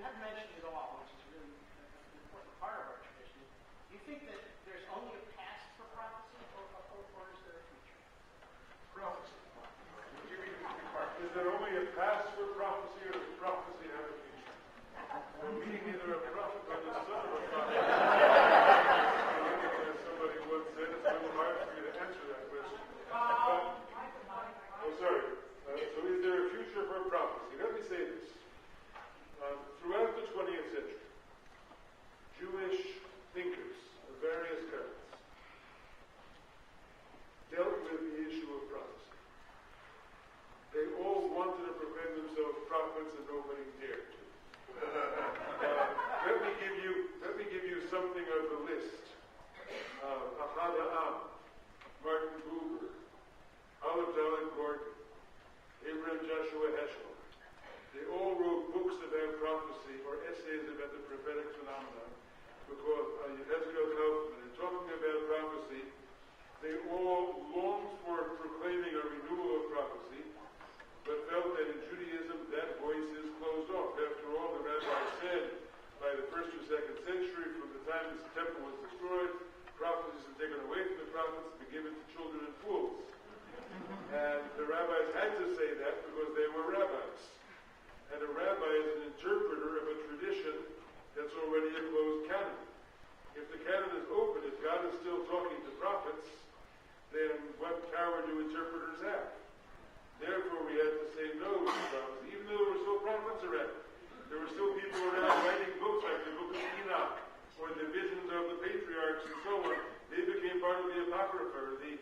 haven't mentioned it all, which is really an important part of our tradition. Do you think that there's only a past for prophecy, or is there a future? Prophecy. Is there only a past for prophecy, or does prophecy have a future? Meaning either a prophet or the son of a prophet. As somebody once said, it's a little hard for me to answer that question. So is there a future for prophecy? Let me say this. Throughout the 20th century, Jewish thinkers of various kinds dealt with the issue of prophecy. They all wanted to proclaim themselves prophets, and nobody dared to. Let me give you something of the list. Ahad Ha'am, Martin Buber, Olive Dalet Gordon, Abraham Joshua Heschel. They all wrote books about prophecy or essays about the prophetic phenomenon, because Yehezkel Kaufman, in talking about prophecy, they all longed for proclaiming a renewal of prophecy, but felt that in Judaism that voice is closed off. After all, the rabbis said by the 1st or 2nd century, from the time the temple was destroyed, prophecies were taken away from the prophets and given to children and fools. And the rabbis had to say that because they were rabbis. And a rabbi is an interpreter of a tradition that's already a closed canon. If the canon is open, if God is still talking to prophets, then what power do interpreters have? Therefore, we had to say no to prophecy, even though there were still prophets around. There were still people around writing books like the book of Enoch, or the visions of the patriarchs and so on. They became part of the Apocrypha, the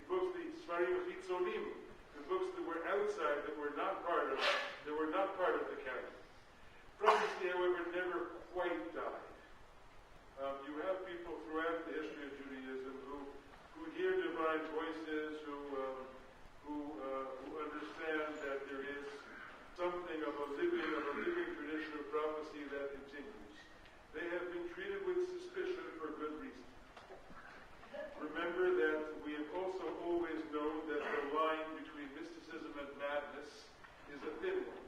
books, the Svarim Chitzonim, the books that were outside, that were not part of the canon. Prophecy, however, never quite died. You have people throughout the history of Judaism who hear divine voices, who understand that there is something of a living tradition of prophecy that continues. They have been treated with suspicion for good reason. Remember that we have also always known that the line between mysticism and madness is a thin one.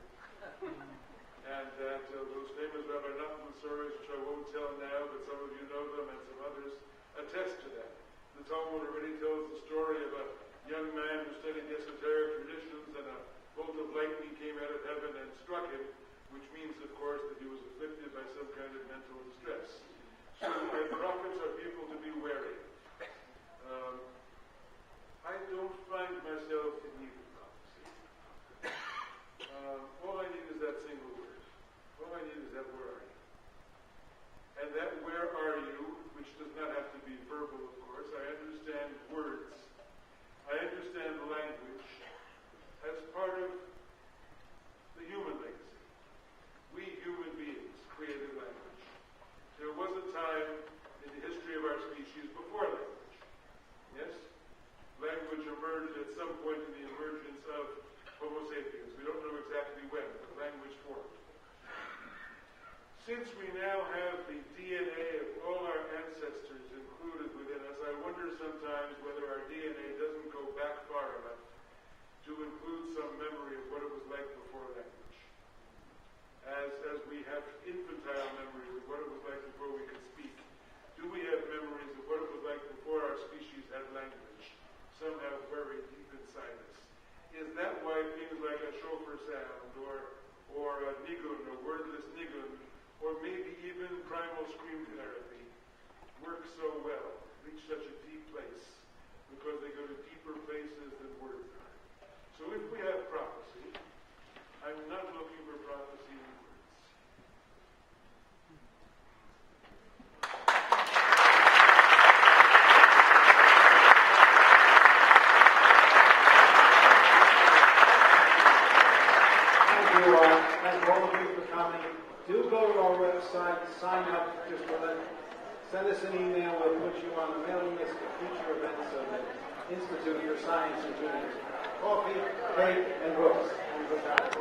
And that those famous Rabbi Nachman stories, which I won't tell now, but some of you know them and some others, attest to that. The Talmud already tells the story of a young man who studied esoteric traditions, and a bolt of lightning came out of heaven and struck him, which means, of course, that he was afflicted by some kind of mental distress. So, prophets are people to be wary. I don't find myself in need of prophecy. All I need is that single word. All I need is that where are you? And that where are you, which does not have to be verbal, of course. I understand words. I understand language as part of the human legacy. We human beings created language. There was a time in the history of our species before language. Yes? Language emerged at some point in the emergence of Homo sapiens. We don't know exactly when, but language formed. Since we now have the DNA of all our ancestors included within us, I wonder sometimes whether our DNA doesn't go back far enough to include some memory of what it was like before language. As we have infantile memories of what it was like before we could speak, do we have memories of what it was like before our species had language, somehow buried deep inside us? Is that why things like a shofar sound, or a nigun, a wordless nigun, or maybe even primal scream therapy work so well, reach such a deep place, because they go to deeper places than words are? So if we have prophecy, I'm not looking for prophecy in words. Thank all of you for coming. Do go to our website, sign up, send us an email, we'll put you on the mailing list for future events of the Institute for Science and Judaism. Coffee, cake, and books. And good night.